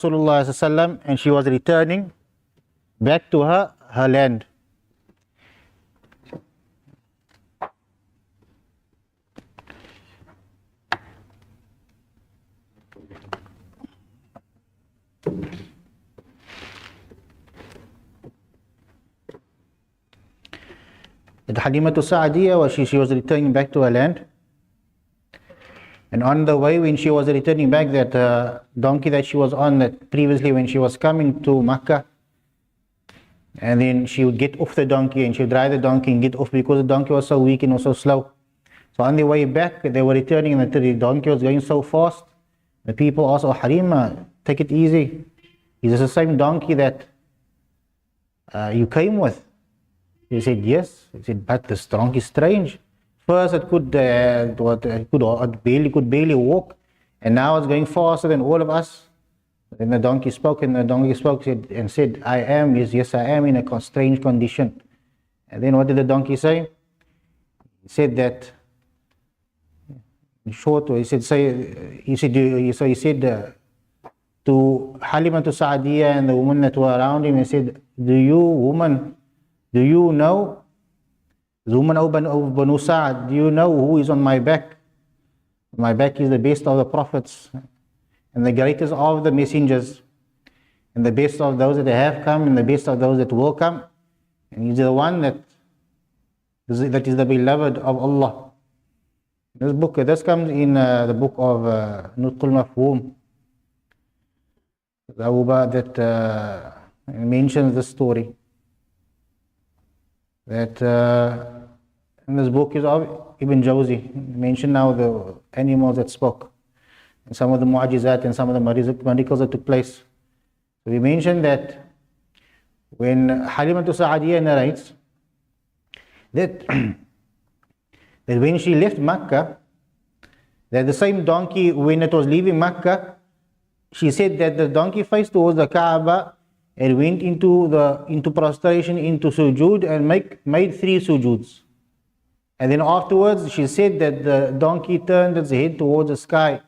Rasulullah ﷺ, and she was returning back to her land. Halima Sa'adiyah, she was returning back to her land. And on the way, when she was returning back, that donkey that she was on, that previously when she was coming to Makkah, and then she would get off the donkey and she would ride the donkey and get off because the donkey was so weak and was so slow. So on the way back, they were returning and the donkey was going so fast. The people asked, "Oh Halima, take it easy. Is this the same donkey that you came with?" He said, "Yes." He said, "But this donkey is strange. First it could barely walk, and now it's going faster than all of us." Then the donkey spoke, and said, "I am, yes, I am in a strange condition." And then what did the donkey say? He said that, in short, he said to Halima Sa'adiyah and the women that were around him, he said, do you know, the woman of Banu Sa'ad, do you know who is on my back? My back is the best of the prophets, and the greatest of the messengers, and the best of those that have come, and the best of those that will come. And he's the one that is the beloved of Allah. This comes in the book of Nutqul Mafhum, that mentions the story. That in this book is of Ibn Jawzi, mentioned now the animals that spoke, and some of the mu'ajizat and some of the miracles that took place. So we mentioned that when Halima Sa'adiyah narrates that, that when she left Makkah, that the same donkey, when it was leaving Makkah, she said that the donkey faced towards the Kaaba and went into prostration, into sujood, and made 3 sujoods. And then afterwards, she said that the donkey turned its head towards the sky,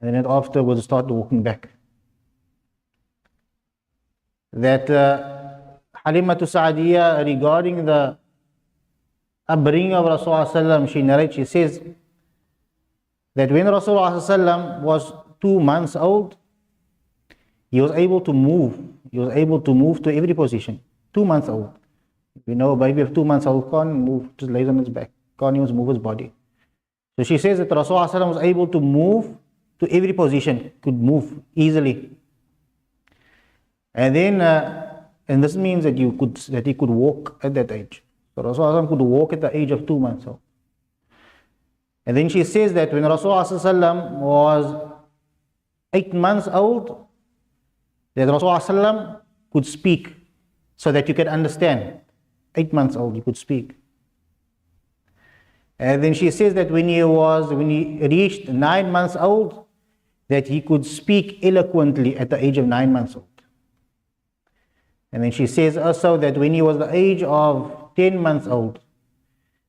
and then afterwards started walking back. That Halima Sa'adiyah, regarding the upbringing of Rasulullah, she narrates, she says that when Rasulullah was 2 months old, he was able to move. He was able to move to every position. 2 months old. We know a baby of 2 months old can't move, just lays on his back. Can't even move his body. So she says that Rasulullah was able to move to every position, could move easily. And then, and this means that he could walk at that age. So Rasulullah could walk at the age of 2 months old. And then she says that when Rasulullah was 8 months old, that Rasulullah could speak so that you can understand. 8 months old, he could speak. And then she says that when he reached 9 months old, that he could speak eloquently at the age of 9 months old. And then she says also that when he was the age of 10 months old,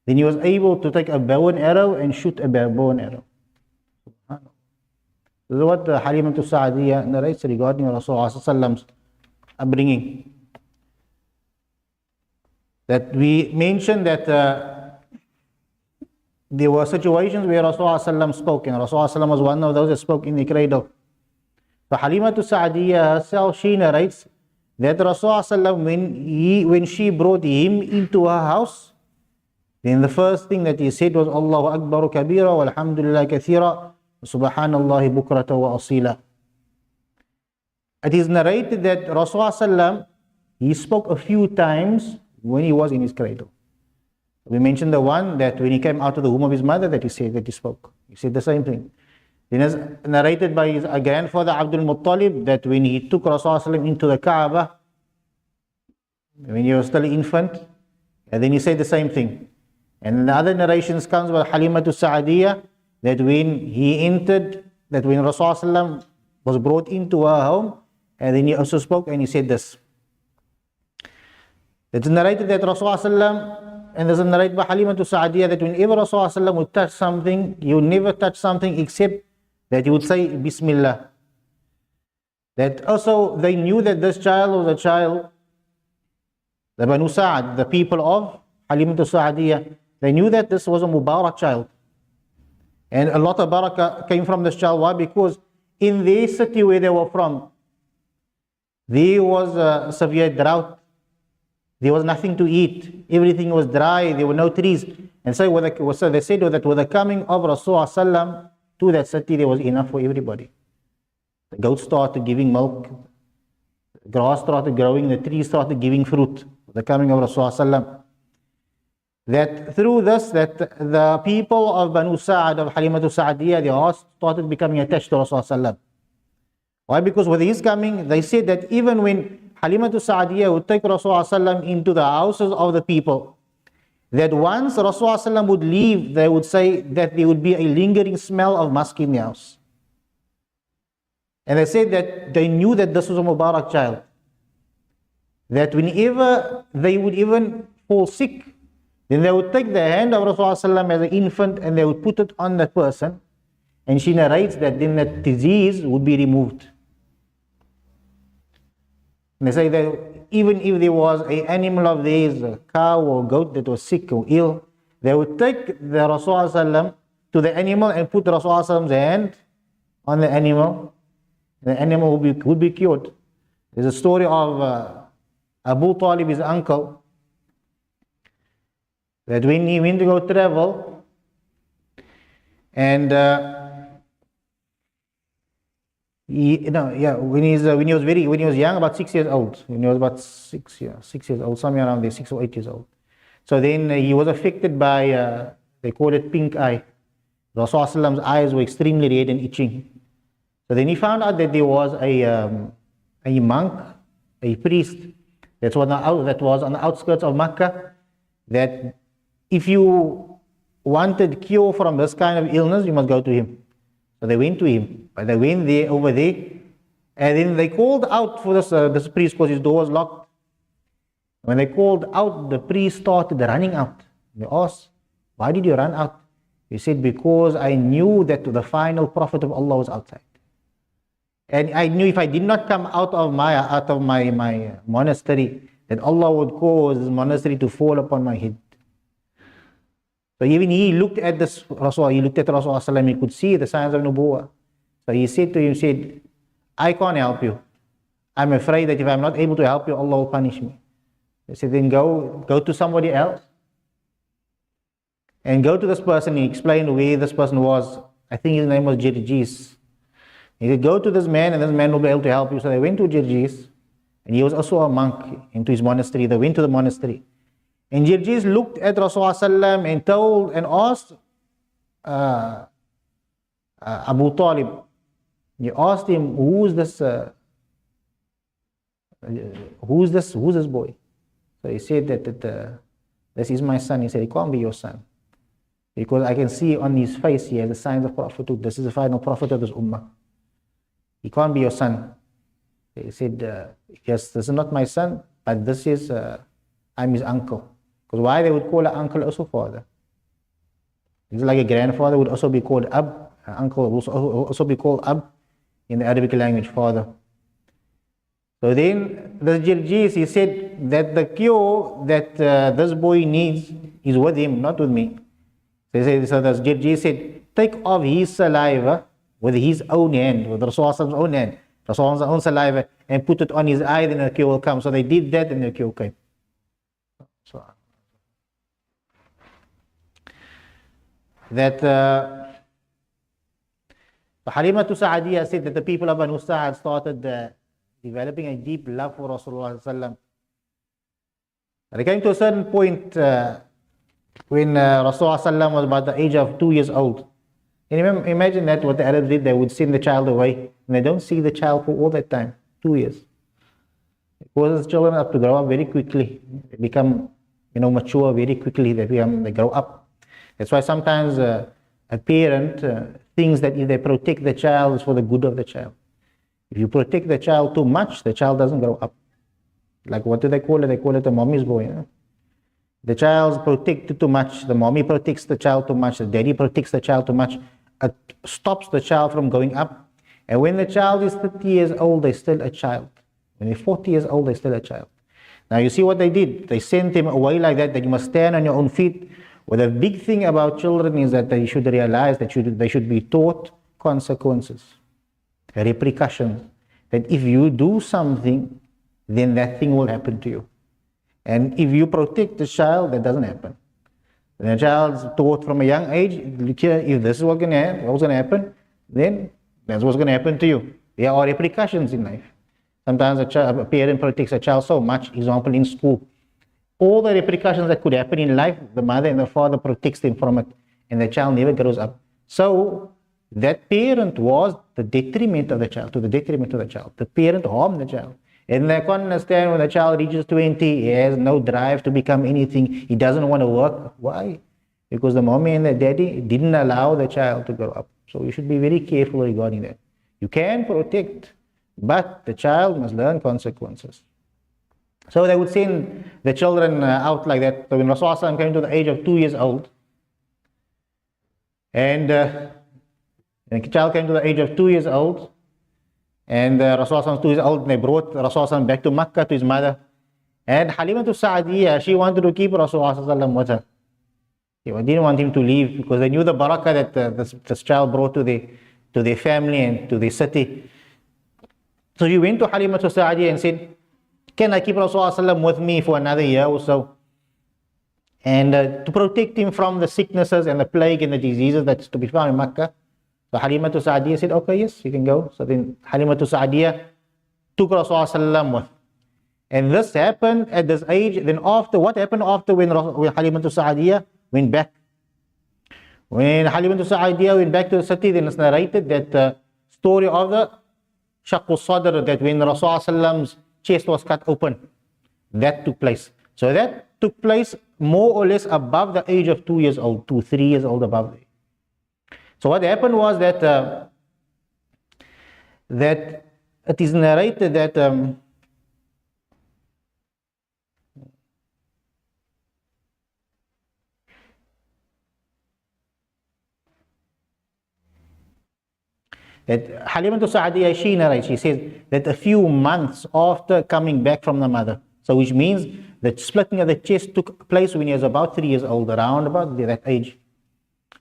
then he was able to take a bow and arrow and shoot a bow and arrow. This is what Halima Sa'adiyah narrates regarding Rasulullah's upbringing. That we mentioned that there were situations where Rasulullah spoke, and Rasulullah was one of those that spoke in the cradle. So Halima Sa'adiyah herself, she narrates that Rasulullah, when she brought him into her house, then the first thing that he said was, Allahu Akbar kabira walhamdulillah kathira subhanallahi bukrata wa asila. It is narrated that Rasulullah, he spoke a few times when he was in his cradle. We mentioned the one that when he came out of the womb of his mother, that he spoke. He said the same thing. Then as narrated by his grandfather Abdul Muttalib, that when he took Rasulullah into the Kaaba, when he was still an infant, and then he said the same thing. And the other narrations comes by Halima Sa'adiyah, that when he entered, that when Rasulullah was brought into her home, and then he also spoke and he said this. It's narrated that Rasulullah, and there's a narrated by Halima Sa'adiyah, that whenever Rasulullah would touch something, he would never touch something except that he would say Bismillah. That also they knew that this child was a child, the Banu Sa'ad, the people of Halimatu Sa'adiyah, they knew that this was a Mubarak child. And a lot of barakah came from this child. Why? Because in their city where they were from, there was a severe drought. There was nothing to eat. Everything was dry. There were no trees. And so they said that with the coming of Rasulullah to that city, there was enough for everybody. The goats started giving milk. Grass started growing. The trees started giving fruit. With the coming of Rasulullah. That through this, that the people of Banu Sa'ad, of Halimatu Sa'adiyah, their hearts started becoming attached to Rasulullah. Why? Because with his coming, they said that even when Halimatu Sa'adiyah would take Rasulullah into the houses of the people, that once Rasulullah would leave, they would say that there would be a lingering smell of musk in the house. And they said that they knew that this was a Mubarak child. That whenever they would even fall sick, then they would take the hand of Rasulullah as an infant and they would put it on that person. And she narrates that then that disease would be removed. And they say that even if there was an animal of theirs, a cow or goat that was sick or ill, they would take the Rasulullah to the animal and put Rasulullah's hand on the animal. The animal would be cured. There's a story of Abu Talib, his uncle, that when he went to go travel, and when he was young, about 6 years old, when he was about 6 years old, somewhere around there, 6 or 8 years old. So then he was affected by, they call it pink eye. Rasulullah's eyes were extremely red and itching. So then he found out that there was a monk, a priest, that was on the outskirts of Makkah, that if you wanted cure from this kind of illness, you must go to him. So they went to him, but they went over there, and then they called out for this priest because his door was locked. When they called out, the priest started running out. They asked, "Why did you run out?" He said, "Because I knew that the final prophet of Allah was outside. And I knew if I did not come out of my monastery, that Allah would cause this monastery to fall upon my head." So even he looked at this Rasul, he looked at Rasulullah, he could see the signs of Nubuwwah. So he said to him, "I can't help you. I'm afraid that if I'm not able to help you, Allah will punish me." He said, "Then go to somebody else. And go to this person." He explained where this person was. I think his name was Jirjis. He said, "Go to this man and this man will be able to help you." So they went to Jirjis, and he was also a monk into his monastery. They went to the monastery. And Jirjis looked at Rasulullah and told and asked Abu Talib. He asked him, who's this boy? So he said that this is my son. He said, "It can't be your son, because I can see on his face he has the signs of prophethood. This is the final prophet of this ummah. He can't be your son." He said, "Yes, this is not my son, but this is, I'm his uncle." Because why they would call an uncle also father? It's like a grandfather would also be called Ab. An uncle would also be called Ab in the Arabic language, father. So then the Jirjis, he said that the cure that this boy needs is with him, not with me. So the Jirjis said, "Take off his saliva with his own hand, with Rasulullah's own hand, Rasulullah's own saliva, and put it on his eye, then the cure will come." So they did that and the cure came. So that Halimatu Sa'adiyah said that the people of Banu Sa'ad started developing a deep love for Rasulullah. They came to a certain point when Rasulullah was about the age of 2 years old. And imagine that what the Arabs did, they would send the child away and they don't see the child for all that time, 2 years. It causes children up to grow up very quickly. They become, mature very quickly. They grow up. That's why sometimes a parent thinks that if they protect the child, it's for the good of the child. If you protect the child too much, the child doesn't grow up. Like what do they call it? They call it a mommy's boy. The child's protected too much. The mommy protects the child too much. The daddy protects the child too much. It stops the child from going up. And when the child is 30 years old, they're still a child. When they're 40 years old, they're still a child. Now you see what they did. They sent him away like that you must stand on your own feet. Well, the big thing about children is that they should realize that they should be taught consequences, repercussions. That if you do something, then that thing will happen to you. And if you protect the child, that doesn't happen. When a child's taught from a young age, look here, if this is what's going to happen, then that's what's going to happen to you. There are repercussions in life. Sometimes a parent protects a child so much, example in school. All the repercussions that could happen in life, the mother and the father protects them from it, and the child never grows up. So that parent was the detriment of the child, to the detriment of the child. The parent harmed the child. And they can't understand when the child reaches 20, he has no drive to become anything, he doesn't want to work. Why? Because the mommy and the daddy didn't allow the child to grow up. So you should be very careful regarding that. You can protect, but the child must learn consequences. So they would send the children out like that. So when Rasulullah came to the age of 2 years old, and the child came to the age of 2 years old, and Rasulullah was 2 years old, and they brought Rasulullah back to Makkah to his mother. And Halimah Sa'adiyah, she wanted to keep Rasulullah with her. They didn't want him to leave because they knew the barakah that this child brought to their family and to their city. So he went to Halimah Sa'adiyah and said, can I keep Rasulullah with me for another year or so? And to protect him from the sicknesses and the plague and the diseases that's to be found in Makkah. So Halimah Sa'adiyah said, okay, yes, you can go. So then Halimah Sa'adiyah took Rasulullah with. And this happened at this age. Then after, what happened after when Halimah Sa'adiyah went back? When Halimah Sa'adiyah went back to the city, then it's narrated that story of the Shaqqu Sadr, that when Rasulullah's chest was cut open, that took place. So that took place more or less above the age of 2 years old, 2, 3 years old above. So what happened was that that it is narrated that that Halimah Sa'adiyah, she narrates, she says that a few months after coming back from the mother, so which means the splitting of the chest took place when he was about 3 years old, around about that age.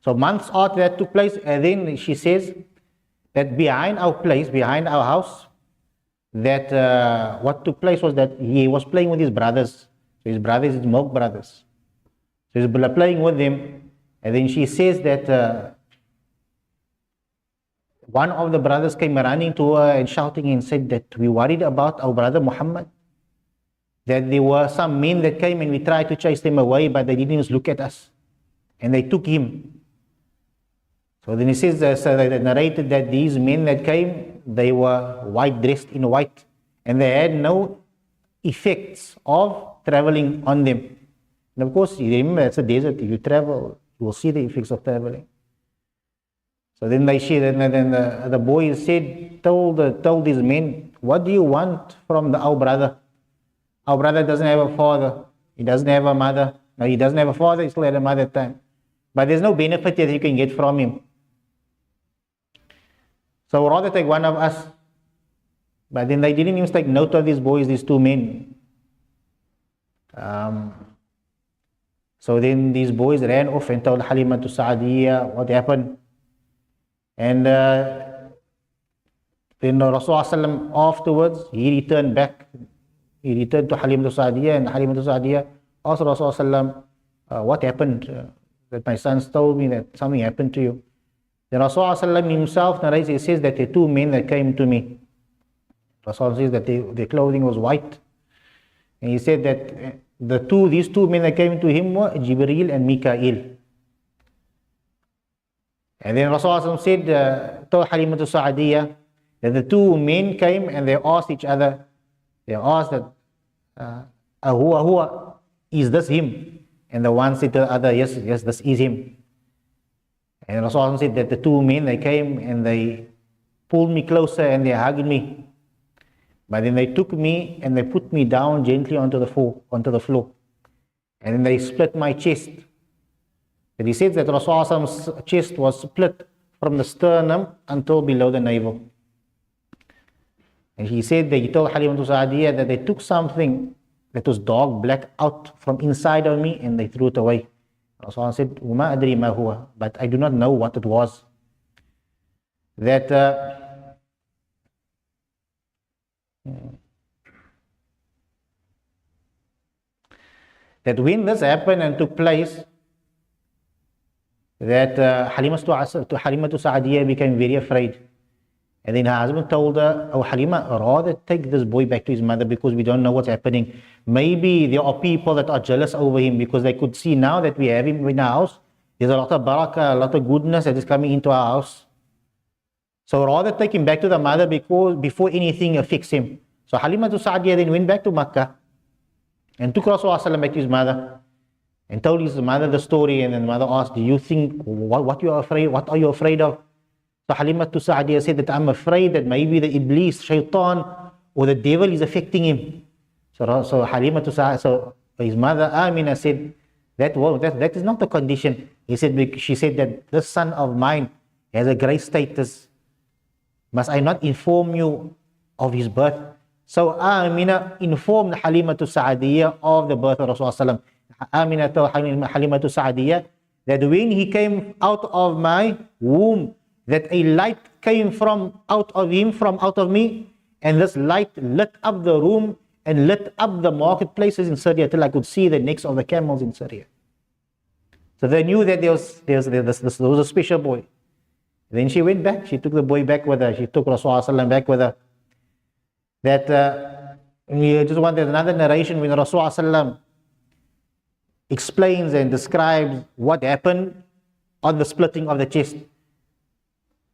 So months after that took place, and then she says that behind our place, behind our house, that what took place was that he was playing with his brothers. So his brothers, his milk brothers. So he's playing with them, and then she says that one of the brothers came running to her and shouting and said that we worried about our brother Muhammad. That there were some men that came and we tried to chase them away, but they didn't even look at us. And they took him. So then he says, so they narrated that these men that came, they were white, dressed in white, and they had no effects of traveling on them. And of course, you remember it's a desert. If you travel, you will see the effects of traveling. So then the boys said, told these men, what do you want from our brother? Our brother doesn't have a father. He doesn't have a mother. No, he doesn't have a father. He still had a mother at the time. But there's no benefit that you can get from him. So rather take one of us. But then they didn't even take note of these boys, these two men. So then these boys ran off and told Halimah Sa'adiyah what happened. And then Rasulullah afterwards, he returned back. He returned to Halimah Sa'adiyah, and Halimah Sa'adiyah asked Rasulullah, what happened? That my sons told me that something happened to you. Then Rasulullah himself narrates, he says that the two men that came to me, Rasulullah says that their clothing was white. And he said that these two men that came to him were Jibreel and Mikael. And then Rasulullah said, told Halimah Sa'adiyah, that the two men came and they asked each other, they asked that, Ahua, is this him? And the one said to the other, yes, this is him. And Rasulullah said that the two men, they came and they pulled me closer and they hugged me. But then they took me and they put me down gently onto the floor. And then they split my chest. And he said that Rasulullah's chest was split from the sternum until below the navel. And he said that he told Halimatu Sa'adiyah that they took something that was dark black out from inside of me and they threw it away. Rasulullah said, "Uma adri ma huwa," but I do not know what it was. That that when this happened and took place, that Halimatu Sa'adiyah became very afraid. And then her husband told her, "Oh Halima, rather take this boy back to his mother because we don't know what's happening. Maybe there are people that are jealous over him because they could see now that we have him in our house. There's a lot of barakah, a lot of goodness that is coming into our house. So rather take him back to the mother before anything affects him." So Halimatu Sa'adiyah then went back to Makkah and took Rasulullah back to his mother and told his mother the story. And then the mother asked, "Do you think what you are afraid? What are you afraid of?" So Halimatu Sa'adiyah said that I'm afraid that maybe the Iblis, Shaitan, or the devil is affecting him. So Halimatu Sa'adiyah, so his mother Amina said, that is not the condition. She said that this son of mine has a great status. Must I not inform you of his birth? So Amina informed Halimatu Sa'adiyah of the birth of Rasulullah. Amina told Halimatu Sa'adiyah that when he came out of my womb, that a light came from out of him, from out of me, and this light lit up the room and lit up the marketplaces in Syria till I could see the necks of the camels in Syria. So they knew that there was a special boy. Then she went back, she took the boy back with her, she took Rasulullah back with her. That we just wanted another narration when Rasulullah explains and describes what happened on the splitting of the chest.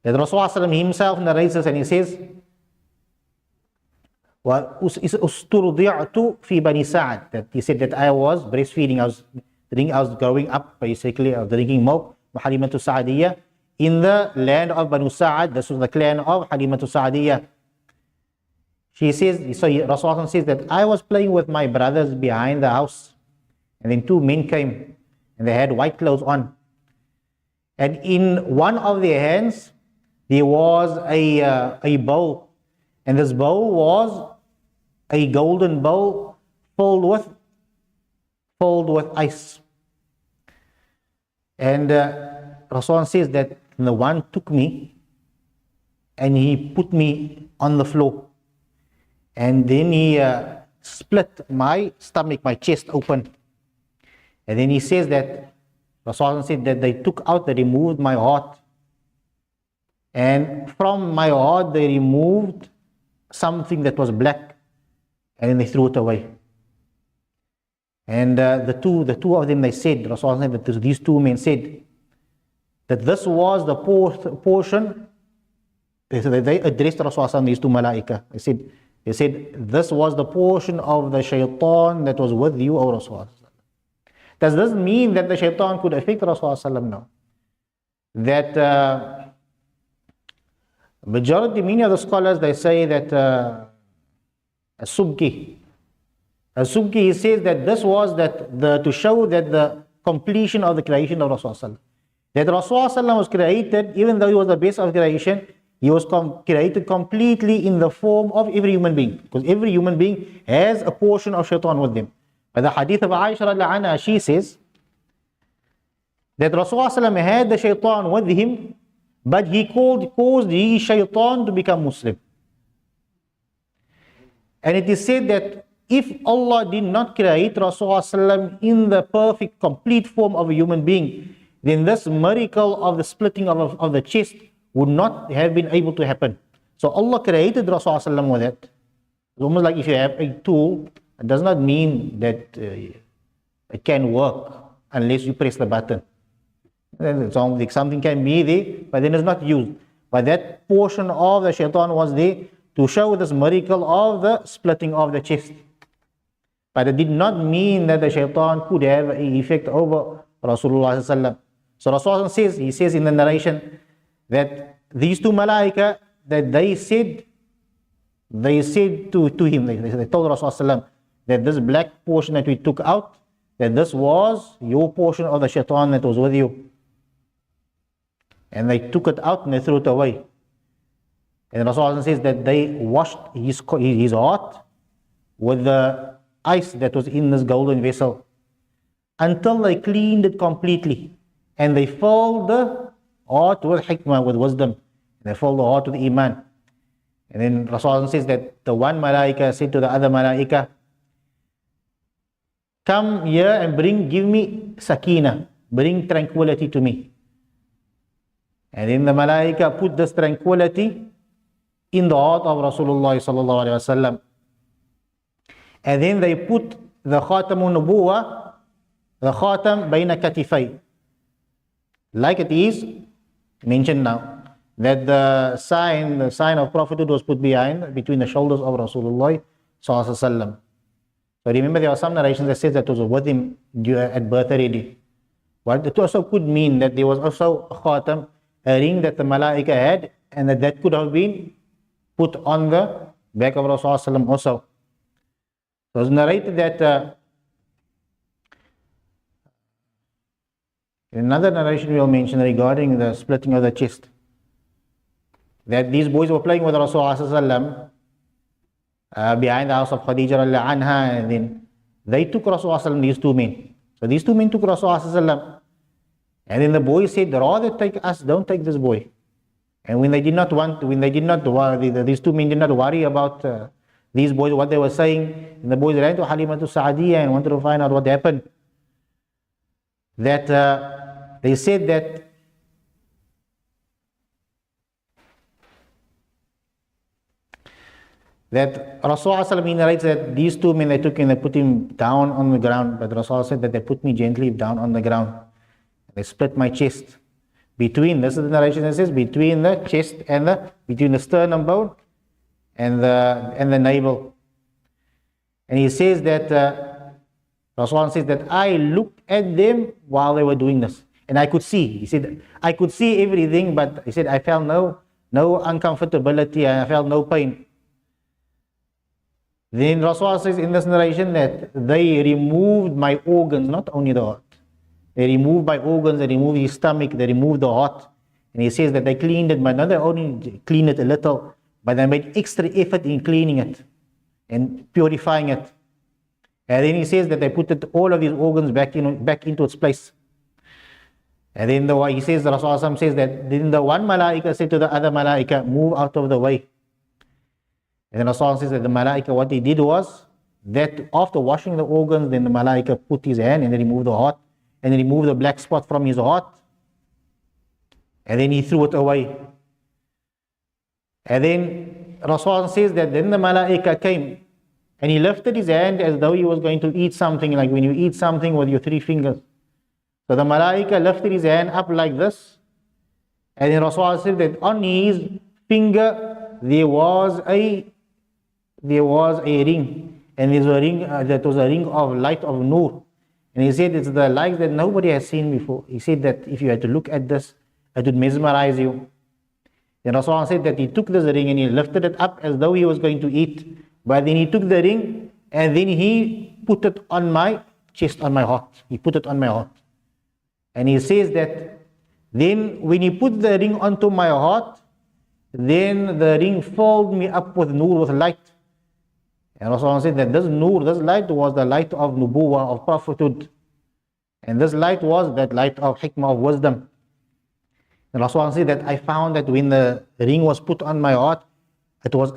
That Rasulullah himself narrates this and he says, وَأُسْتُرْضِعْتُ فِي بَنِي سَعَدٍ, that he said that I was breastfeeding, I was growing up, basically, I was drinking milk, Halimatu Sa'adiyah, in the land of Banu Sa'ad. This was the clan of Halimatu Sa'adiyah. She says, so Rasulullah says that I was playing with my brothers behind the house, and then two men came, and they had white clothes on. And in one of their hands, there was a bowl, and this bowl was a golden bowl filled with ice. And Rasulullah says that the one took me and he put me on the floor, and then he split my stomach, my chest open, and then he says that Rasulullah said that they removed my heart, and from my heart they removed something that was black, and then they threw it away. And the two of them, they said, Rasulullah said that these two men said that this was the portion. They addressed Rasulullah, these two malaika. They said this was the portion of the shaitan that was with you, O Rasulullah. Does this mean that the shaitan could affect Rasulullah? No. That many of the scholars, they say that As-Subki, he says that this was to show that the completion of the creation of Rasulullah. That Rasulullah was created, even though he was the best of creation, he was created completely in the form of every human being, because every human being has a portion of shaitan with them. By the hadith of Aisha radiallahu anha, she says that Rasulullah had the shaitan with him, but he caused his shaitan to become Muslim. And it is said that if Allah did not create Rasulullah in the perfect, complete form of a human being, then this miracle of the splitting of the chest would not have been able to happen. So Allah created Rasulullah with that. It's almost like if you have a tool, it does not mean that it can work unless you press the button. Something can be there, but then it's not used. But that portion of the shaitan was there to show this miracle of the splitting of the chest. But it did not mean that the shaitan could have an effect over Rasulullah. So Rasulullah says in the narration that these two malaika, that they said to him, they told Rasulullah that this black portion that we took out, that this was your portion of the shaitan that was with you. And they took it out and they threw it away. And Rasulullah says that they washed his heart with the ice that was in this golden vessel until they cleaned it completely. And they filled the heart with hikmah, with wisdom. They filled the heart with iman. And then Rasulullah says that the one malaika said to the other malaika, come here and give me sakina, bring tranquility to me. And then the malaika put this tranquility in the heart of Rasulullah sallallahu alaihi wasallam. And then they put the khatamun nubuwa, the khatam bayna katifay, like it is mentioned now, that the sign of prophethood was put between the shoulders of Rasulullah sallallahu alaihi wasallam. So remember, there are some narrations that says that it was with him at birth already. But it also could mean that there was also a khatam, a ring that the malaika had, and that could have been put on the back of Rasulullah also. So it's narrated that in another narration we will mention regarding the splitting of the chest, that these boys were playing with Rasulullah behind the house of Khadija anha, and then they took Rasulullah, these two men. So these two men took Rasulullah, and then the boy said, rather take us, don't take this boy. And when these two men did not worry about these boys, what they were saying, and the boys ran to Halimatu Sa'adiyah and wanted to find out what happened. That they said that Rasulullah narrates that these two men, they took him, they put him down on the ground, but Rasulullah said that they put me gently down on the ground. They split my chest between, this is the narration that says, between the chest and between the sternum bone and the navel. And he says that Rasulullah says that I looked at them while they were doing this, and I could see. He said I could see everything, but he said I felt no uncomfortability, and I felt no pain. Then Rasulullah says in this narration that they removed my organs, not only the heart. They removed my organs, they removed his stomach, they removed the heart. And he says that they cleaned it, but not only cleaned it a little, but they made extra effort in cleaning it and purifying it. And then he says that they put all of these organs back into its place. And then he says, the Rasulullah says that then the one malaika said to the other malaika, move out of the way. And then Rasulullah says that the malaika, what he did was that after washing the organs, then the malaika put his hand and then removed the heart, and then removed the black spot from his heart, and then he threw it away. And then Rasulullah says that then the malaika came and he lifted his hand as though he was going to eat something, like when you eat something with your 3 fingers. So the malaika lifted his hand up like this, and then Rasulullah said that on his finger there was a ring, and there's a ring that was a ring of light of nur. And he said it's the light that nobody has seen before. He said that if you had to look at this, it would mesmerize you. Then Rasulullah said that he took this ring and he lifted it up as though he was going to eat. But then he took the ring and then he put it on my chest, on my heart. He put it on my heart. And he says that then when he put the ring onto my heart, then the ring filled me up with nur, with light. And Rasulullah said that this nur, this light was the light of nubuwah, of prophethood. And this light was that light of hikmah, of wisdom. And Rasulullah said that I found that when the ring was put on my heart, it was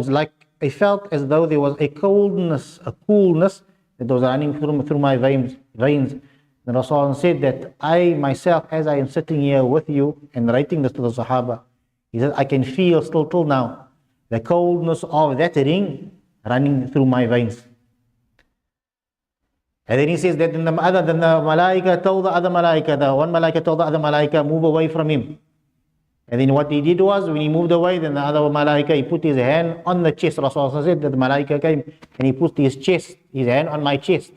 like I felt as though there was a coolness that was running through my veins. And Rasulullah said that I myself, as I am sitting here with you and writing this to the Sahaba, he said I can feel still till now the coldness of that ring running through my veins. And then he says that the malaika told the other malaika, the one malaika told the other malaika, move away from him. And then what he did was, when he moved away, then the other malaika, he put his hand on the chest. Rasulullah said that the malaika came and he put his hand on my chest.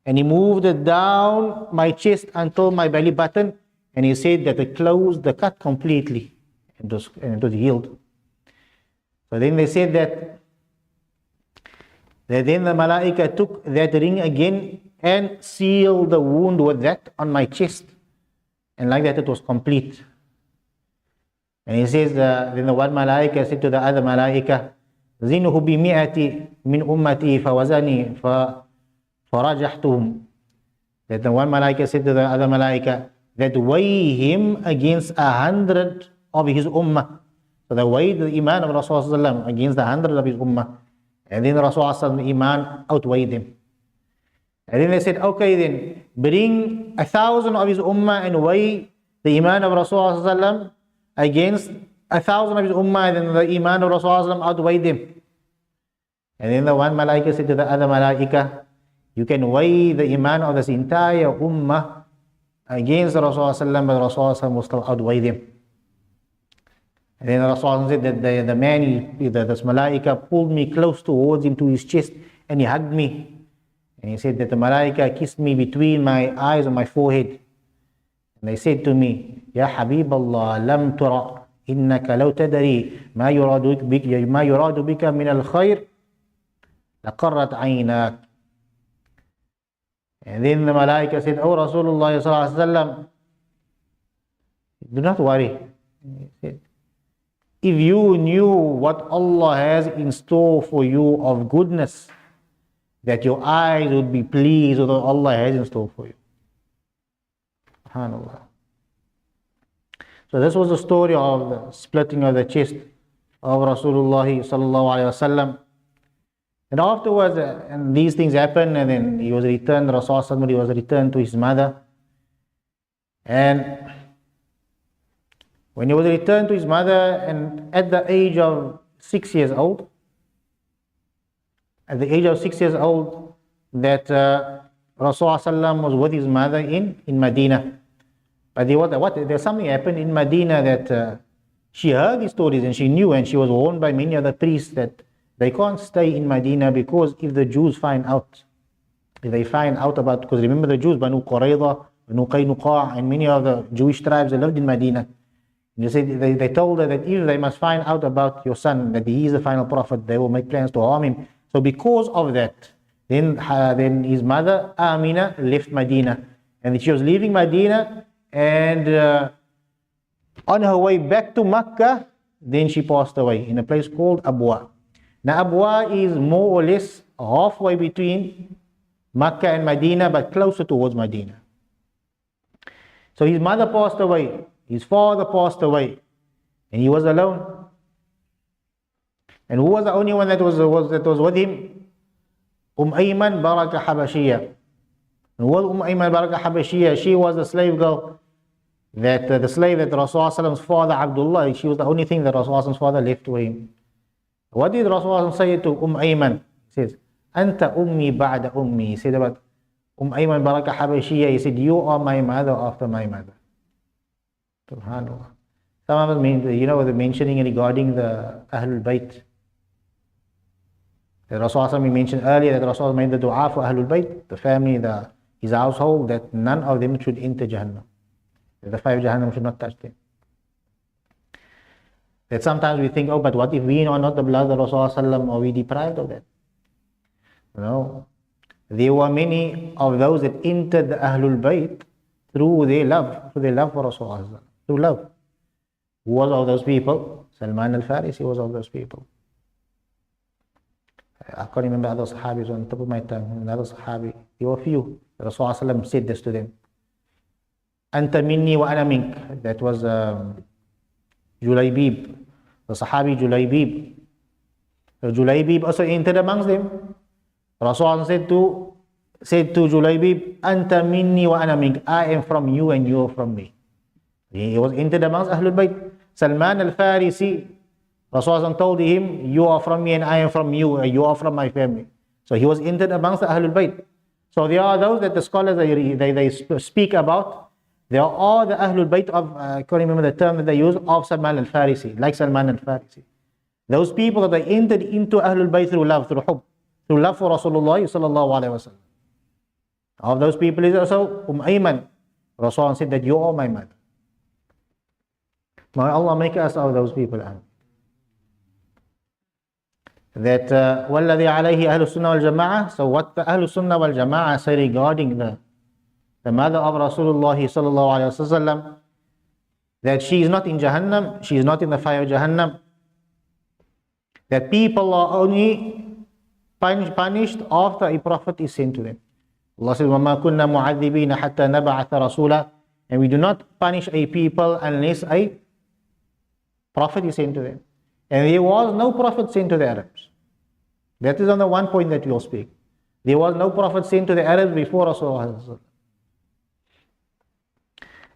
And he moved it down my chest until my belly button. And he said that it closed the cut completely. And it was healed. So then they said that then the malaika took that ring again and sealed the wound with that on my chest. And like that it was complete. And he says, then the one malaika said to the other malaika, زِنُهُ بِمِئَةِ مِنْ أُمَّتِي فَوَزَنِي فَرَجَحْتُهُمْ. That the one malaika said to the other malaika, that weigh him against 100 of his ummah. So they weighed the iman of Rasulullah against the 100 of his ummah. And then Rasulullah iman outweighed them. And then they said, okay then, bring 1,000 of his ummah and weigh the iman of Rasulullah against 1,000 of his ummah, and then the iman of Rasulullah outweighed them. And then the one malaika said to the other malaika, you can weigh the iman of this entire ummah against Rasulullah, but Rasulullah will still outweigh them. And then Rasulullah said that the man, this malaika pulled me close towards him to his chest and he hugged me. And he said that the malaika kissed me between my eyes and my forehead. And they said to me, Ya Habib Allah, lam tura, innaka law tadari, ma yuradu bika min al-khayr, laqarrat aynak. And then the malaika said, Oh Rasulullah sallallahu alaihi wasallam, do not worry. He said, if you knew what Allah has in store for you of goodness, that your eyes would be pleased with what Allah has in store for you. SubhanAllah. So this was the story of the splitting of the chest of Rasulullah sallallahu alaihi wasallam. And afterwards, and these things happened, and then he was returned, Rasulullah was returned to his mother. And when he was returned to his mother, and at the age of 6 years old, that Rasulullah was with his mother in Medina. But there something happened in Medina that she heard these stories and she knew, and she was warned by many other priests that they can't stay in Medina, because if the Jews find out, about, because remember the Jews, Banu Qurayza, Banu Qaynuqa, and many other Jewish tribes that lived in Medina. And they told her that if they must find out about your son, that he is the final prophet, they will make plans to harm him. So because of that, then his mother Amina left Medina, and she was leaving Medina, and on her way back to Makkah, then she passed away in a place called Abwa. Now Abwa is more or less halfway between Makkah and Medina, but closer towards Medina. So his mother passed away, his father passed away, and he was alone. And who was the only one that was with him? Ayman Baraka Habashiyya. And who was Ayman Baraka Habashiyya? She was the slave girl, the slave that Rasulullah's father Abdullah, she was the only thing that Rasulullah's father left to him. What did Rasulullah say to Ayman? He says, Anta ummi ba'da ummi. He said about Ayman Baraka Habashiyya, he said, you are my mother after my mother. SubhanAllah. Some of us mean, the mentioning regarding the Ahlul Bayt. The Rasulullah mentioned earlier that Rasulullah made the dua for Ahlul Bayt, the family, his household, that none of them should enter Jahannam. That the fire of Jahannam should not touch them. That sometimes we think, but what if we are not the blood of Rasulullah, are we deprived of that? No. There were many of those that entered the Ahlul Bayt through their love for Rasulullah, through love. Who was all those people? Salman al-Farisi was all those people. I can't remember other Sahabis on top of my tongue. Another Sahabi, there were few. Rasulullah said this to them. Anta minni wa ana mink. That was Julaybib, the Sahabi Julaybib. So Julaybib also entered amongst them. Rasulullah said to Julaybib, Anta minni wa ana mink. I am from you and you are from me. He was entered amongst Ahlul Bayt. Salman al-Farisi, Rasulullah told him, you are from me and I am from you, and you are from my family. So he was entered amongst the Ahlul Bayt. So there are those that the scholars they speak about. There are the Ahlul Bayt of, I can't remember the term that they use, of Salman al-Farisi, like Salman al-Farisi. Those people that they entered into Ahlul Bayt through love, through hub, through love for Rasulullah sallallahu alaihi wasallam. Of those people is also Ayman. Rasulullah said that you are my mother. May Allah make us of those people. That وَالَّذِي عَلَيْهِ أَهْلُ السُّنَّةِ وَالْجَمَاعَةِ. So what the Ahlul Sunnah wal Jama'ah say regarding the mother of Rasulullah sallallahu alaihi wasallam, that she is not in Jahannam, she is not in the fire of Jahannam, that people are only punished after a prophet is sent to them. Allah says, وَمَا كُنَّا مُعَذِّبِينَ حَتَّى نَبْعَثَ رَسُولًا, and we do not punish a people unless a prophet is sent to them. And there was no prophet sent to the Arabs. That is on the one point that we will speak. There was no prophet sent to the Arabs before Rasulullah.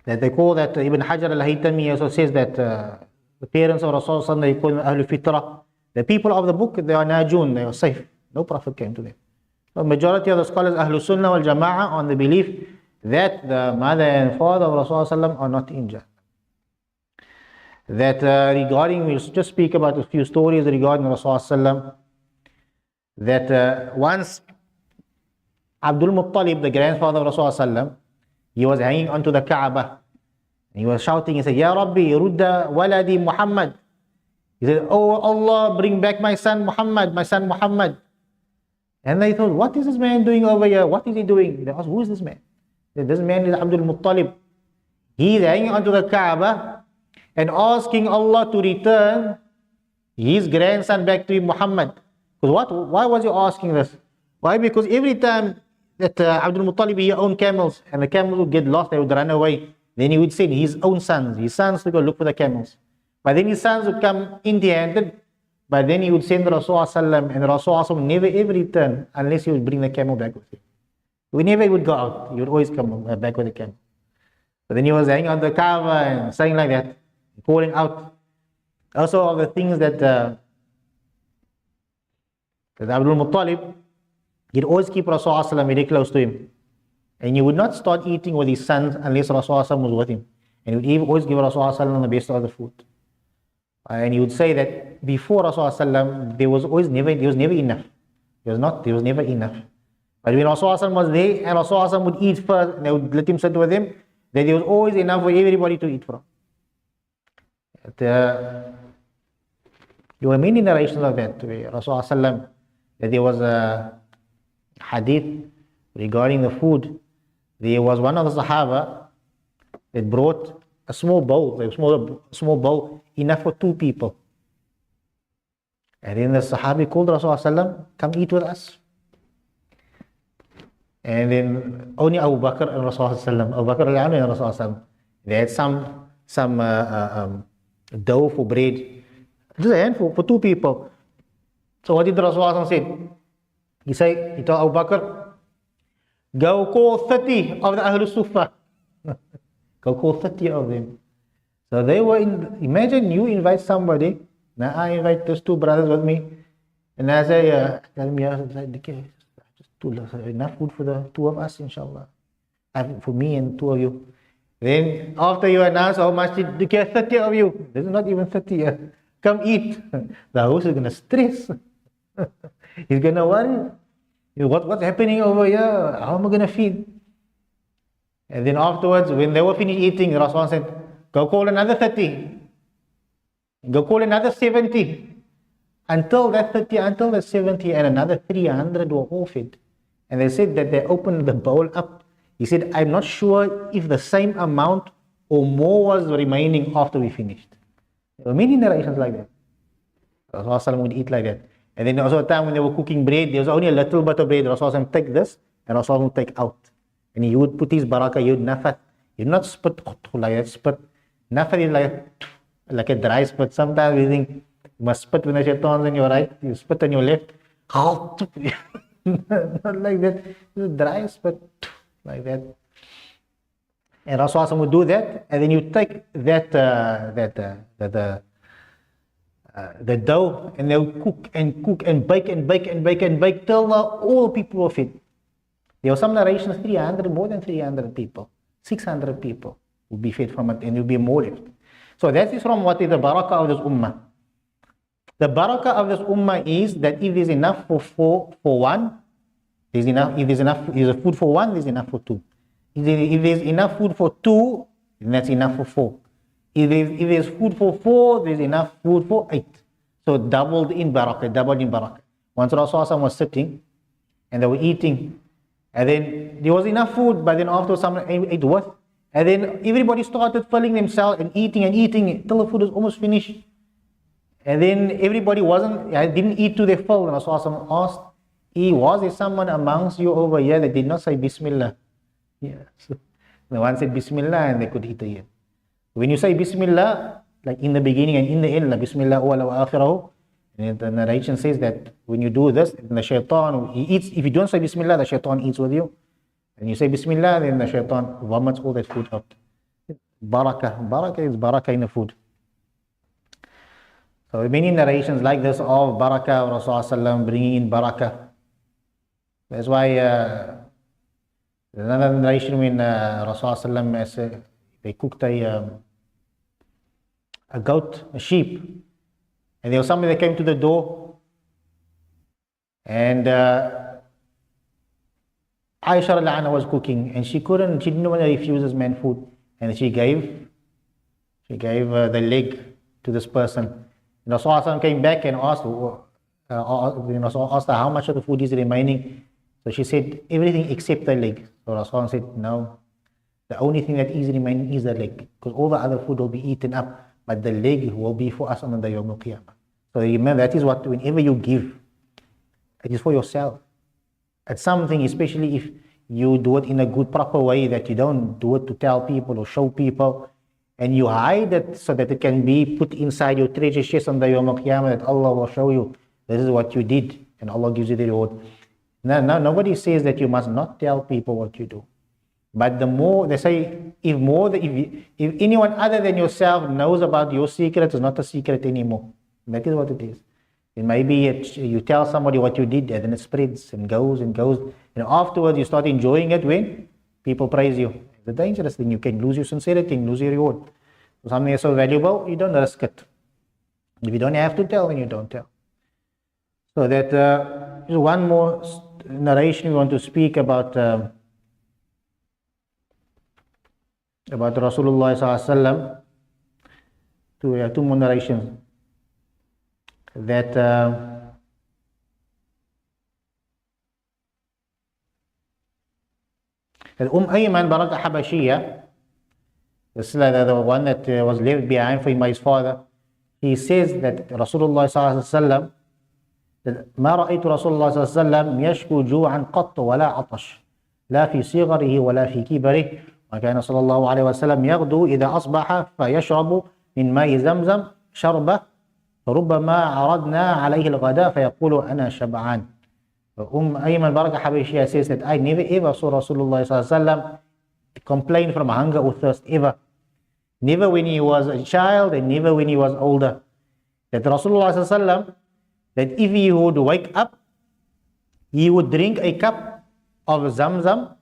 That they call that, Ibn Hajar al-Haytami also says that the parents of Rasulullah, they call them Ahlul Fitrah. The people of the book, they are najun, they are safe. No prophet came to them. The majority of the scholars, Ahlul Sunnah wal Jama'ah, on the belief that the mother and father of Rasulullah are not in Jannah. That regarding, we'll just speak about a few stories regarding Rasulullah, that once Abdul Muttalib, the grandfather of Rasulullah, he was hanging onto the Kaaba. He was shouting, he said, Ya Rabbi, rudda waladi Muhammad. He said, oh Allah, bring back my son Muhammad, my son Muhammad. And they thought, what is this man doing over here? What is he doing? They asked, who is this man? They said, this man is Abdul Muttalib. He is hanging onto the Kaaba and asking Allah to return his grandson back to him, Muhammad. Because why was he asking this? Why? Because every time that Abdul Muttalib, he owned camels, and the camels would get lost, they would run away. Then he would send his own sons to go look for the camels. But then his sons would come empty-handed, but then he would send Rasulullah, and Rasulullah would never ever return unless he would bring the camel back with him. Whenever he would go out, he would always come back with the camel. So then he was hanging on the Kaaba and saying like that, calling out. Also of the things that Abdul Muttalib, he'd always keep Rasulullah very close to him. And he would not start eating with his sons unless Rasulullah was with him. And he would always give Rasulullah the best of the food. And he would say that before Rasulullah, there was never enough. There was never enough. But when Rasulullah was there and Rasulullah would eat first, and they would let him sit with him, then there was always enough for everybody to eat from. There were many narrations of that, where Rasulullah, that there was a hadith regarding the food. There was one of the Sahaba that brought a small bowl, enough for 2 people. And then the Sahabi called Rasulullah, come eat with us. And then only Abu Bakr and Rasulullah, Abu Bakr and Rasulullah, they had some dough for bread, just a handful for 2 people. So what did Rasulullah say? He told Abu Bakr, go call 30 of the Ahlul Sufa. Go call 30 of them. So they were imagine you invite somebody. Now I invite those 2 brothers with me. And I say, tell me, just enough food for the 2 of us, inshallah. For me and 2 of you. Then after you announce how much you get 30 of you. There's not even 30. Come eat. The host is going to stress. He's going to worry. What's happening over here? How am I going to feed? And then afterwards, when they were finished eating, Rasulullah said, go call another 30. Go call another 70. Until that 30, until the 70, and another 300 were all fed. And they said that they opened the bowl up. He said, I'm not sure if the same amount or more was remaining after we finished. There were many narrations like that. Rasulullah would eat like that. And then also a time when they were cooking bread, there was only a little bit of bread. Rasulullah would take this, and Rasulullah would take out. And he would put his barakah, he would nafat. He would not spit like that, spit. Nafat is like a dry spit. Sometimes we think, you must spit when the shaitan's on your right, you spit on your left. Not like that. It's dry spit, like that. And Rasulullah would do that, and then you take the dough, and they'll cook and bake till all people were fed. There were some narrations, more than 300 people, 600 people would be fed from it, and it would be more left. So that is from what is the barakah of this ummah. The barakah of this ummah is that if there's enough for one, there's enough. If there's food for one, there's enough for 2. If there's enough food for 2, then that's enough for 4. If there's food for 4, there's enough food for 8. So doubled in barakah. Once Rasulullah was sitting and they were eating, and then there was enough food, but then after someone ate with, And then everybody started filling themselves and eating till the food was almost finished. And then everybody didn't eat to their full. And Rasulullah asked, was there someone amongst you over here that did not say Bismillah? Yeah. So the one said Bismillah and they could eat again. When you say Bismillah, like in the beginning and in the end, like Bismillah awwala wa akhirahu, and the narration says that when you do this, the shaitan, he eats. If you don't say Bismillah, the shaitan eats with you. And you say Bismillah, then the shaitan vomits all that food out. Barakah. Barakah is barakah in the food. So many narrations like this of barakah of Rasulullah bringing in barakah. That's why another narration when Rasulullah they cooked a goat, a sheep, and there was somebody that came to the door, and Aisha Al-Anha was cooking, and she didn't want to refuse this man food, and she gave the leg to this person. And Rasulullah came back and asked her how much of the food is remaining. So she said everything except the leg. So Rasulullah said, no, the only thing that is remaining is the leg, because all the other food will be eaten up, but the leg will be for us on the day of Qiyamah. So remember, that is what, whenever you give, it is for yourself. It's something, especially if you do it in a good, proper way, that you don't do it to tell people or show people, and you hide it so that it can be put inside your treasure chest on the Yawm al-Qiyamah, that Allah will show you, this is what you did, and Allah gives you the reward. Now, nobody says that you must not tell people what you do. But the more, they say, if anyone other than yourself knows about your secret, it's not a secret anymore. That is what it is. And maybe you tell somebody what you did, and then it spreads and goes and goes. And afterwards, you start enjoying it when people praise you. The dangerous thing, you can lose your sincerity and lose your reward. So something is so valuable, you don't risk it. If you don't have to tell, then you don't tell. So that one more narration we want to speak about Rasulullah sallallahu alaihi wasallam. Two more narrations. That Ayman Baraka Habashiyya, the one that was left behind for him by his father, he says that Rasulullah sallallahu alaihi wasallam, ما رأيت رسول الله صلى الله عليه وسلم يشكو جوعا قط ولا عطش لا في صغره ولا في كبره وكان صلى الله عليه وسلم يغدو إذا أصبح فيشرب من ماء زمزم شربة فربما عرضنا عليه الغداء فيقول أنا شبعان. Ayman Baraka Habashiyya says that I never ever saw Rasulullah sallallahu alaihi wasallam complain from hunger or thirst ever. Never when he was a child and never when he was older. That Rasulullah sallallahu alaihi wasallam, that if he would wake up, he would drink a cup of Zamzam,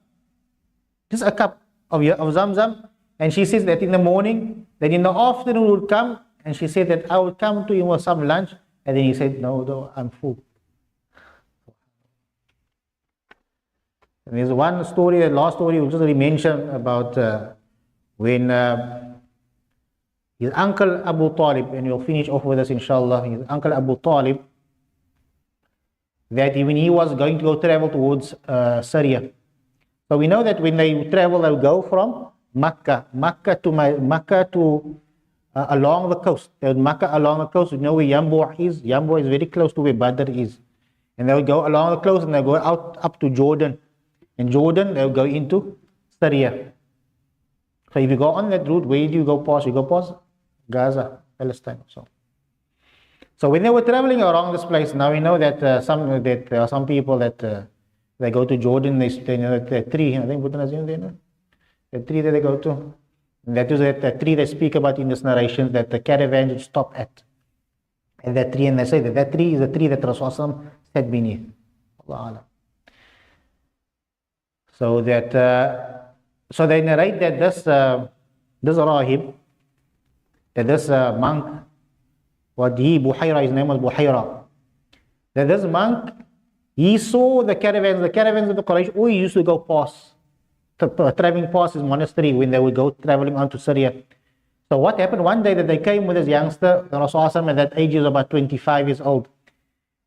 just a cup of Zamzam, and she says that in the morning, that in the afternoon would come, and she said that I would come to him with some lunch, and then he said, no, I'm full. And there's one story, the last story we'll just mention about when his uncle Abu Talib, and we'll finish off with this inshallah, his uncle Abu Talib, that when he was going to go travel towards Syria. So we know that when they travel, they go from Makkah to along the coast. They would Makkah along the coast. You know where Yambu is? Yambu is very close to where Badr is. And they would go along the coast and they go out up to Jordan. In Jordan, they would go into Syria. So if you go on that route, where do you go past? You go past Gaza, Palestine. So when they were traveling around this place, now we know that there are some people that they go to Jordan, they know that tree, I think the tree that they go to, and that is that tree they speak about in this narration, that the caravans would stop at. And that tree, and they say that tree is the tree that Rasulullah sat beneath. Allah. So that so they narrate that this rahib, that this monk, Buhaira, his name was Buhaira, that this monk, he saw the caravans of the Quraysh, always used to go past, traveling past his monastery when they would go traveling on to Syria. So what happened one day, that they came with this youngster, Rasulullah at that age, he was about 25 years old,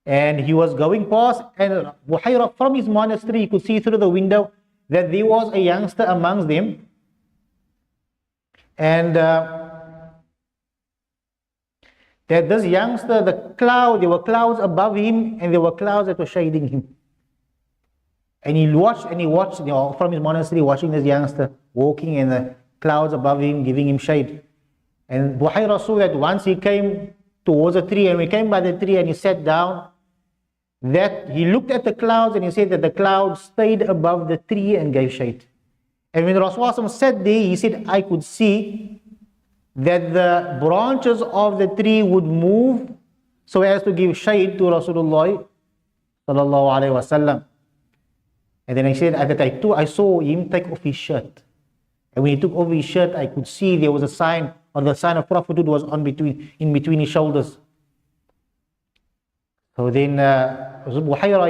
and he was going past, and Buhaira from his monastery, he could see through the window that there was a youngster amongst them And that this youngster, there were clouds above him, and there were clouds that were shading him. And he watched, from his monastery, watching this youngster walking, and the clouds above him giving him shade. And Buhayra saw that once he came towards a tree, and we came by the tree and he sat down, that he looked at the clouds and he said that the clouds stayed above the tree and gave shade. And when Rasulullah sat there, he said, I could see that the branches of the tree would move so as to give shade to Rasulullah sallallahu alaihi wasallam. And then I said, at that time too, I saw him take off his shirt. And when he took off his shirt, I could see there was a sign, or the sign of prophethood was in between his shoulders. So then Buhayra,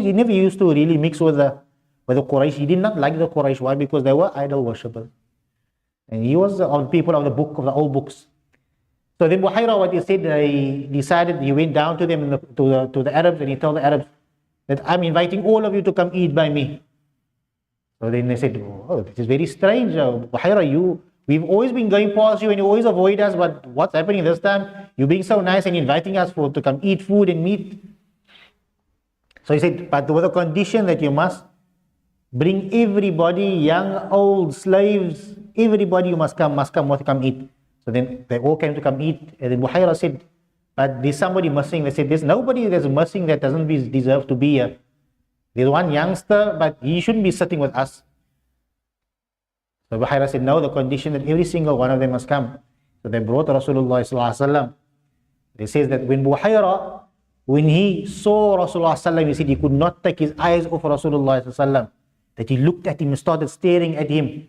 he never used to really mix with the Quraysh. He did not like the Quraysh. Why? Because they were idol worshippers. And he was of the people of the book, of the old books. So then Buhayra, what he said, he decided, he went down to them, to the Arabs, and he told the Arabs that I'm inviting all of you to come eat by me. So then they said, oh, this is very strange. Buhayra, we've always been going past you and you always avoid us, but what's happening this time? You're being so nice and inviting us to come eat food and meat. So he said, but with a condition that you must bring everybody, young, old, slaves, everybody, you must come eat. So then they all came to come eat. And then Buhayra said, but there's somebody missing. They said, there's nobody that's missing that doesn't deserve to be here. There's one youngster, but he shouldn't be sitting with us. So Buhayra said, no, the condition that every single one of them must come. So they brought Rasulullah sallallahu alaihi wasallam. They says that when Buhayra, when he saw Rasulullah sallallahu alaihi wasallam, he said he could not take his eyes off Rasulullah sallallahu alaihi wasallam. That he looked at him and started staring at him.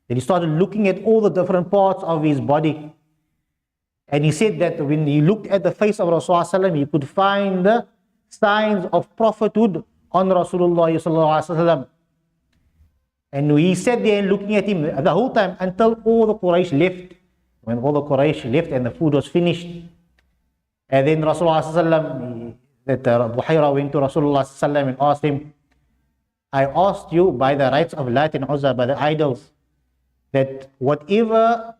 That he started looking at all the different parts of his body. And he said that when he looked at the face of Rasulullah sallallahu alaihi wasallam, he could find the signs of prophethood on Rasulullah sallallahu alaihi wasallam. And he sat there looking at him the whole time until all the Quraysh left. When all the Quraysh left and the food was finished. And then Rasulullah sallallahu that Buhayra went to Rasulullah sallallahu and asked him, I asked you by the rights of Lat and Uzza, by the idols, that whatever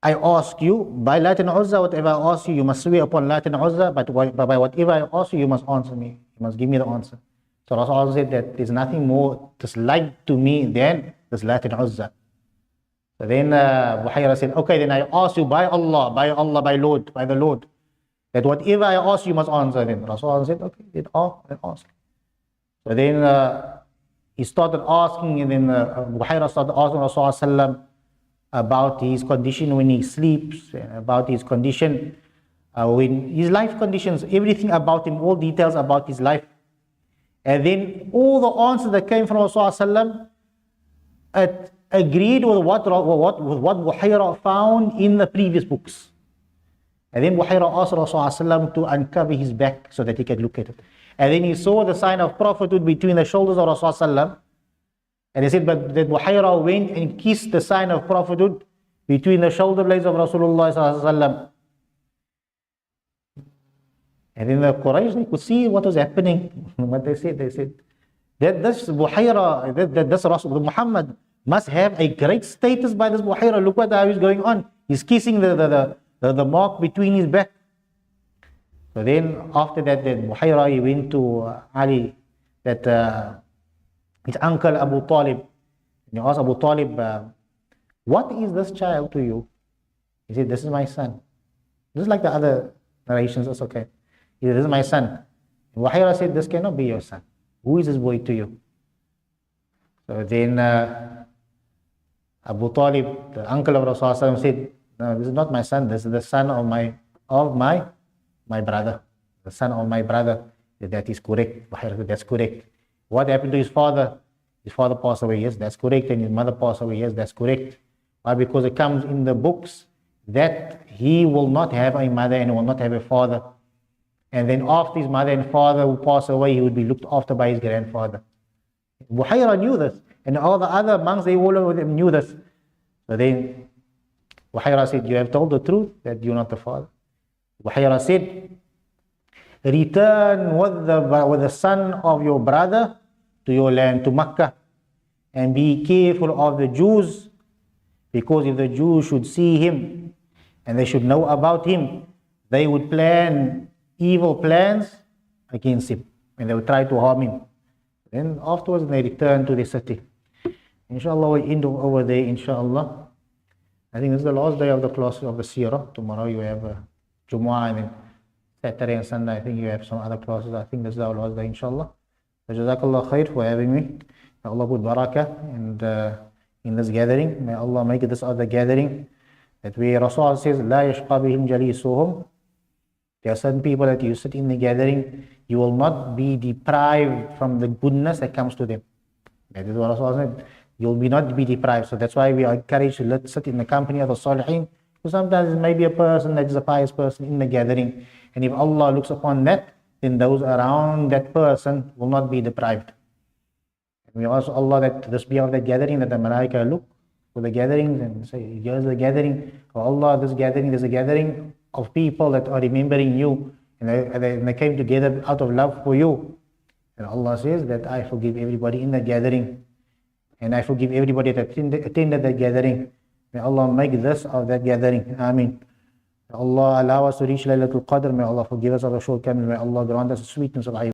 I ask you, by Lat and Uzza, whatever I ask you, you must swear upon Lat and Uzza, but by whatever I ask you, you must answer me. You must give me the answer. So Rasulullah said that there's nothing more disliked to me than this Lat and Uzza. So then Buhayra said, okay, then I ask you by Allah, by the Lord, that whatever I ask you must answer. Then Rasulullah said, okay, then ask. So then he started asking, and then Buhayra started asking Rasulullah about his condition when he sleeps, and about his condition when his life conditions, everything about him, all details about his life. And then all the answers that came from Rasulullah agreed with what Buhayra found in the previous books. And then Buhayra asked Rasulullah to uncover his back so that he could look at it. And then he saw the sign of prophethood between the shoulders of Rasulullah. And he said, but that Buhayra went and kissed the sign of prophethood between the shoulder blades of Rasulullah. And then the Quraysh, they could see what was happening. What they said that this Buhayra, that this Rasul Muhammad must have a great status by this Buhayra. Look what is going on. He's kissing the mark between his back. So then after that, Buhayra, he went to Ali, that his uncle Abu Talib. And he asked Abu Talib, what is this child to you? He said, this is my son. Just like the other narrations, that's okay. He said, this is my son. And Buhayra said, this cannot be your son. Who is this boy to you? So then Abu Talib, the uncle of Rasulullah, said, no, this is not my son. This is the son of my brother. The son of my brother. That is correct. Buhayra said, that's correct. What happened to his father? His father passed away. Yes, that's correct. And his mother passed away. Yes, that's correct. Why? Because it comes in the books that he will not have a mother and will not have a father. And then after his mother and father who pass away, he would be looked after by his grandfather. Buhayra knew this. And all the other monks, they all of them knew this. So then Buhayra said, you have told the truth that you're not the father. Buhayra said, return with the son of your brother to your land, to Makkah. And be careful of the Jews, because if the Jews should see him and they should know about him, they would plan evil plans against him and they would try to harm him. Then afterwards they return to the city. Inshallah, we end over there, inshallah. I think this is the last day of the class of the Seerah. Tomorrow you have Jumu'ah, and then Saturday and Sunday I think you have some other classes. I think this is our last day, inshallah. So Jazakallah khair for having me. May Allah put barakah and in this gathering. May Allah make this other gathering that where Rasul says, La yashqa bihim jalisuhum. There are certain people that you sit in the gathering, you will not be deprived from the goodness that comes to them. That is what Rasul said. You will not be deprived. So that's why we are encouraged to sit in the company of the Salihin. Because sometimes it may be a person that is a pious person in the gathering. And if Allah looks upon that, then those around that person will not be deprived. And we also Allah that this be of the gathering, that the Malaika look for the gatherings and say, here's the gathering. Oh Allah, this gathering, there's a gathering of people that are remembering you. And they came together out of love for you. And Allah says that I forgive everybody in the gathering. And I forgive everybody that attended that gathering. May Allah make this of that gathering. Ameen. May Allah allow us to reach Laylatul Qadr. May Allah forgive us of our shortcomings. May Allah grant us the sweetness of